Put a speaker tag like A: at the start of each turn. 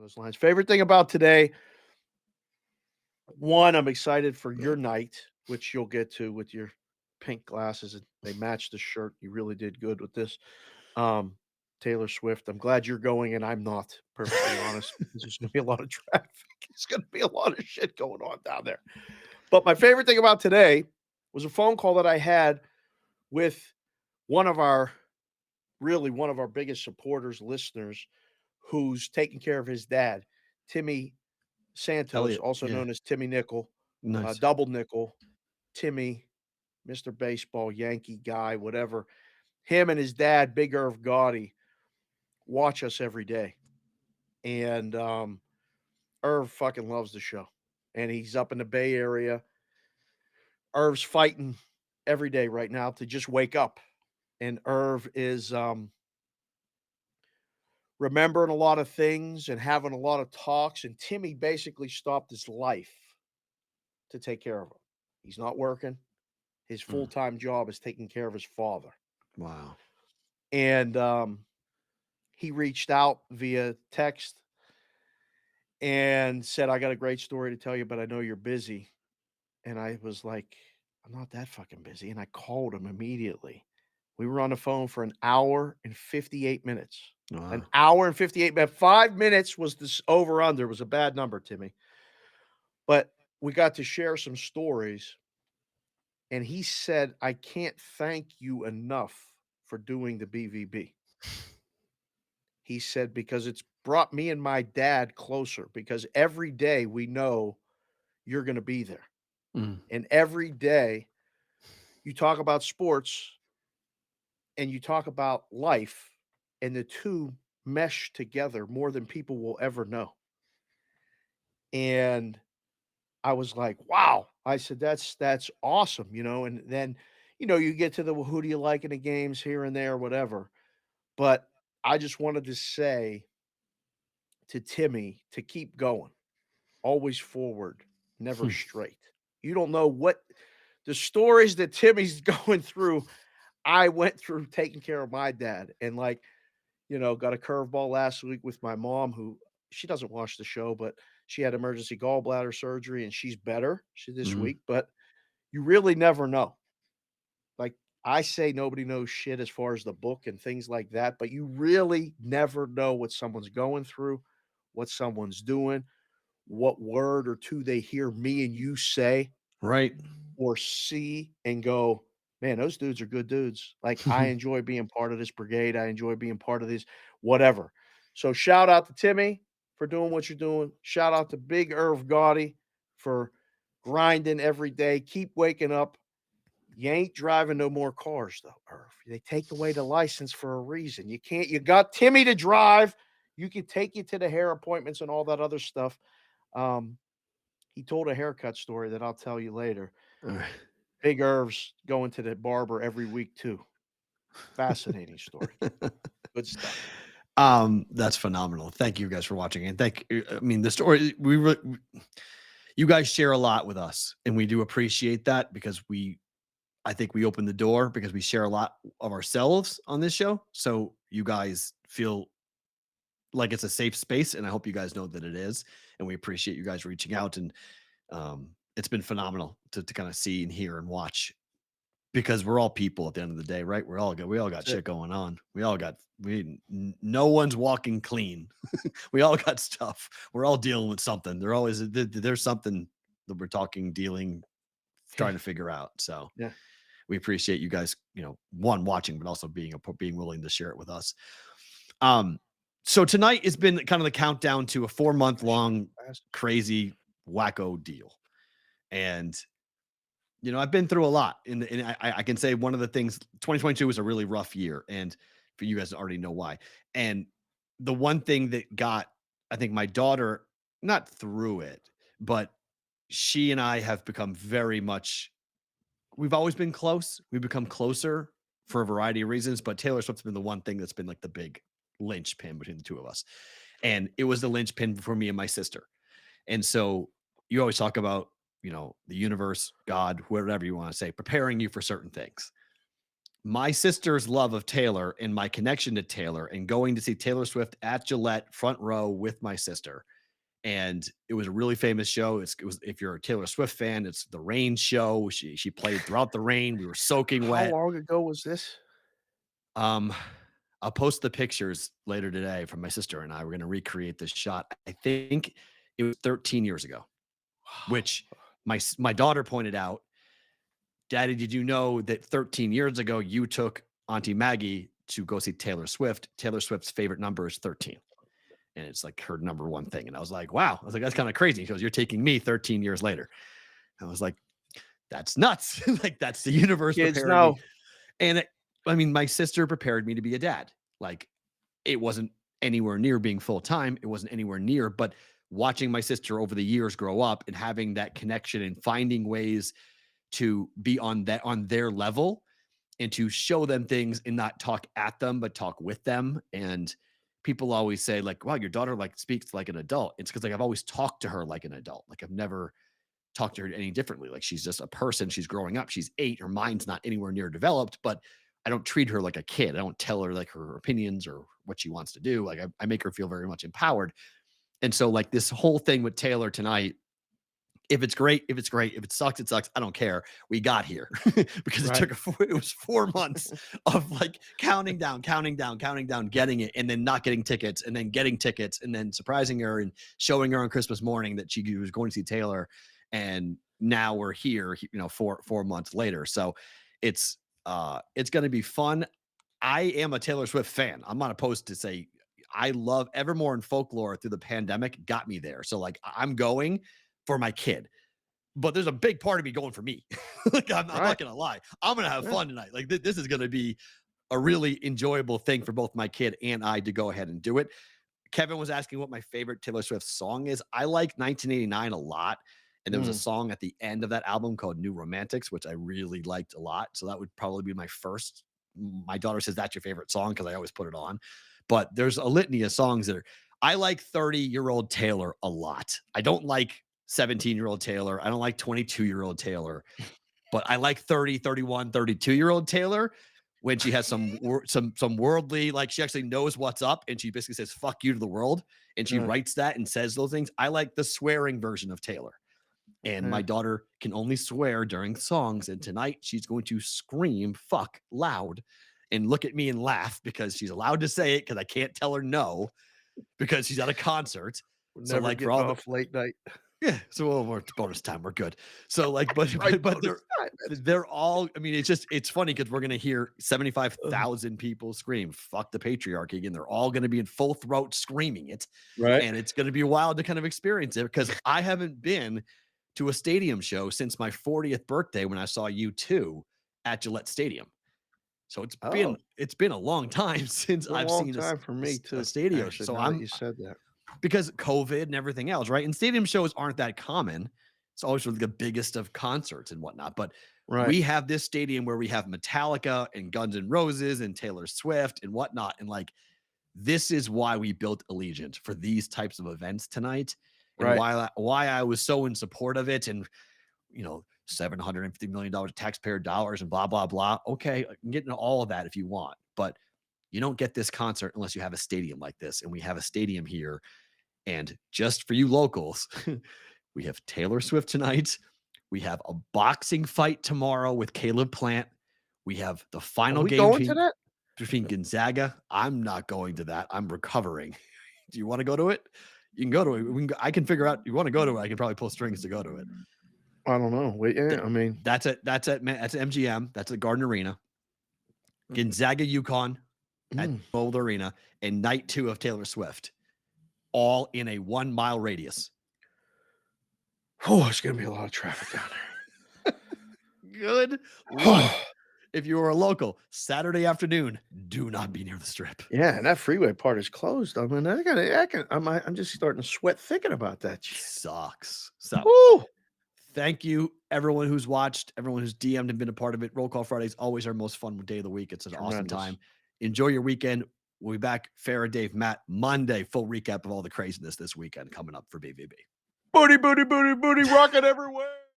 A: those lines. Favorite thing about today, one, I'm excited for your night, which you'll get to with your pink glasses. And they match the shirt. You really did good with this. Um, Taylor Swift. I'm glad you're going and I'm not, perfectly honest, because there's gonna be a lot of traffic. It's gonna be a lot of shit going on down there. But my favorite thing about today was a phone call that I had with one of our really one of our biggest supporters, listeners, who's taking care of his dad, Timmy Santos,
B: Elliot,
A: also
B: yeah,
A: known as Timmy Nickel,
B: nice.
A: Double Nickel, Timmy, Mr. Baseball, Yankee guy, whatever. Him and his dad, Big Irv Gotti, watch us every day. And Irv fucking loves the show. And he's up in the Bay Area. Irv's fighting every day right now to just wake up. And Irv is remembering a lot of things and having a lot of talks. And Timmy basically stopped his life to take care of him. He's not working. His full
B: Mm,
A: time job is taking care of his father.
B: wow.
A: And he reached out via text and said, I got a great story to tell you, but I know you're busy. And I was like, I'm not that fucking busy. And I called him immediately. We were on the phone for an hour and 58 minutes. An
B: Wow.
A: hour and 58 minutes. 5 minutes was this over under. It was a bad number, Timmy. But we got to share some stories. And he said, I can't thank you enough for doing the BVB. He said, because it's brought me and my dad closer because every day we know you're going to be there.
B: Mm,
A: And every day you talk about sports and you talk about life, and the two mesh together more than people will ever know. And I was like, wow. I said, that's awesome, and then, you get to the well, who do you like in the games here and there, whatever. But I just wanted to say to Timmy to keep going, always forward, never
B: hmm,
A: straight. You don't know what the stories that Timmy's going through. I went through taking care of my dad and got a curveball last week with my mom who she doesn't watch the show, but she had emergency gallbladder surgery and she's better this
B: mhm.
A: week, but you really never know. Like I say, nobody knows shit as far as the book and things like that, but you really never know what someone's going through, what someone's doing, what word or two they hear me and you say
B: Right.
A: or see and go, man, those dudes are good dudes. Like, I enjoy being part of this brigade. I enjoy being part of this, whatever. So, shout out to Timmy for doing what you're doing. Shout out to Big Irv Gotti for grinding every day. Keep waking up. You ain't driving no more cars, though, Irv. They take away the license for a reason. You got Timmy to drive. You can take you to the hair appointments and all that other stuff. Um, he told a haircut story that I'll tell you later.
B: Alright.
A: Big Irv's going to the barber every week too. Fascinating story. Good stuff.
B: That's phenomenal. Thank you guys for watching, and I mean, the story you guys share a lot with us, and we do appreciate that because I think we open the door because we share a lot of ourselves on this show, so you guys feel like it's a safe space, and I hope you guys know that it is, and we appreciate you guys reaching out, and, it's been phenomenal to kinda see and hear and watch because we're all people at the end of the day, right? We all got
A: That's it.
B: shit going on. No one's walking clean. We all got stuff. We're all dealing with something. There's something that we're talking, dealing,
A: Yeah.
B: trying to figure out. So
A: Yeah.
B: we appreciate you guys, one watching, but also being willing to share it with us. Um, so tonight has been kind of the countdown to a 4 month
A: That shit
B: long
A: fast.
B: crazy wacko deal. And I've been through a lot, and I can say one of the things 2022 was a really rough year, and for you guys to already know why. And the one thing that got, I think, my daughter not through it, but she and I have become very much. We've always been close. We've become closer for a variety of reasons, but Taylor Swift's been the one thing that's been like the big linchpin between the two of us, and it was the linchpin for me and my sister. And so you always talk about, the universe, God, whatever you want to say, preparing you for certain things. my sister's love of Taylor and my connection to Taylor and going to see Taylor Swift at Gillette front row with my sister. And it was a really famous show. It was if you're a Taylor Swift fan, it's the rain show. She played throughout the rain. We were soaking
A: How
B: wet.
A: long ago was this?
B: Um, I'll post the pictures later today from my sister and I. We're gonna recreate this shot. I think it was 13 years ago, which my daughter pointed out, Daddy, did you know that 13 years ago you took Auntie Maggie to go see Taylor Swift? Taylor Swift's favorite number is 13. And it's like her number one thing. And I was like, wow. I was like, that's kind of crazy. She goes, you're taking me 13 years later. I was like, that's nuts. Like, that's the universe
A: Kids
B: preparing me.
A: know.
B: And I mean, my sister prepared me to be a dad. Like, it wasn't anywhere near being full time. It wasn't anywhere near, but watching my sister over the years grow up and having that connection and finding ways to be on their level and to show them things and not talk at them, but talk with them. And people always say, like, wow, your daughter like speaks like an adult. It's because like I've always talked to her like an adult. Like I've never talked to her any differently. Like she's just a person. She's growing up. She's 8. Her mind's not anywhere near developed, but I don't treat her like a kid. I don't tell her like her opinions or what she wants to do. Like I make her feel very much empowered. And so like this whole thing with Taylor tonight, if it's great, if it's great. If it sucks, it sucks. I don't care. We got here because
A: Right.
B: it was 4 months of like counting down, counting down, counting down, getting it, and then not getting tickets, and then getting tickets, and then surprising her and showing her on Christmas morning that she was going to see Taylor. And now we're here, 4 months later. So it's going to be fun. I am a Taylor Swift fan. I'm not opposed to say I love Evermore and Folklore through the pandemic got me there. So like I'm going for my kid, but there's a big part of me going for me. Like I'm
A: Right.
B: not gonna lie, I'm gonna have
A: Yeah.
B: fun tonight. Like this is gonna be a really enjoyable thing for both my kid and I to go ahead and do it. Kevin was asking what my favorite Taylor Swift song is. I like 1989 a lot. And there was a
A: Mm.
B: song at the end of that album called New Romantics, which I really liked a lot. So that would probably be my first. My daughter says that's your favorite song because I always put it on. But there's a litany of songs that are, I like 30-year-old Taylor a lot. I don't like 17-year-old Taylor. I don't like 22-year-old Taylor, but I like 30, 31, 32-year-old Taylor when she has some worldly, like she actually knows what's up and she basically says fuck you to the world and she
A: Yeah.
B: writes that and says those things. I like the swearing version of Taylor. And my
A: Yeah.
B: daughter can only swear during songs. And tonight she's going to scream fuck loud and look at me and laugh because she's allowed to say it because I can't tell her no because she's at a concert.
A: We're
B: So
A: never
B: like for
A: getting
B: all the
A: off late night.
B: yeah, so we're bonus time, we're good. So like,
A: Right,
B: but
A: bonus time, that's
B: they're all. I mean, it's funny because we're gonna hear
A: ugh.
B: 75,000 people scream "fuck the patriarchy," and they're all gonna be in full throat screaming it,
A: Right.
B: and it's gonna be wild to kind of experience it because I haven't been to a stadium show since my 40th birthday when I saw U2 at Gillette Stadium. So
A: Oh,
B: it's been a long time since
A: it's been a
B: I've
A: long
B: seen
A: time for me
B: a
A: too,
B: stadium.
A: actually,
B: So
A: now that you said that.
B: because COVID and everything else, right? And stadium shows aren't that common. It's always really the biggest of concerts and whatnot. But
A: Right.
B: we have this stadium where we have Metallica and Guns N' Roses and Taylor Swift and whatnot. And like, this is why we built Allegiant for these types of events tonight, and
A: Right.
B: why I was so in support of it. And $750 million taxpayer dollars and blah blah blah. Okay, I can get into all of that if you want, but you don't get this concert unless you have a stadium like this, and we have a stadium here. And just for you locals, we have Taylor Swift tonight. We have a boxing fight tomorrow with Caleb Plant. We have the
A: Are
B: final
A: we
B: game
A: going to that?
B: between Gonzaga. I'm not going to that. I'm recovering. Do you want to go to it? You can go to it. I can figure out. You want to go to it? I can probably pull strings to go to it.
A: I don't know. Wait, yeah,
B: Th-
A: I mean,
B: that's at MGM. That's at Garden Arena. Gonzaga, UConn at
A: mm.
B: Bold Arena, and night 2 of Taylor Swift, all in a 1-mile radius.
A: Oh, it's gonna be a lot of traffic down
B: Good luck.
A: there.
B: If you are a local, Saturday afternoon, do not be near the strip.
A: Yeah, and that freeway part is closed. I mean, I'm just starting to sweat thinking about that shit.
B: Sucks. So
A: Woo!
B: thank you, everyone who's watched, everyone who's DM'd and been a part of it. Roll Call Friday is always our most fun day of the week. It's an awesome
A: Tremendous.
B: time. Enjoy your weekend. We'll be back, Farrah, Dave, Matt, Monday. Full recap of all the craziness this weekend coming up for BVB.
A: Booty, booty, booty, booty, rocking everywhere.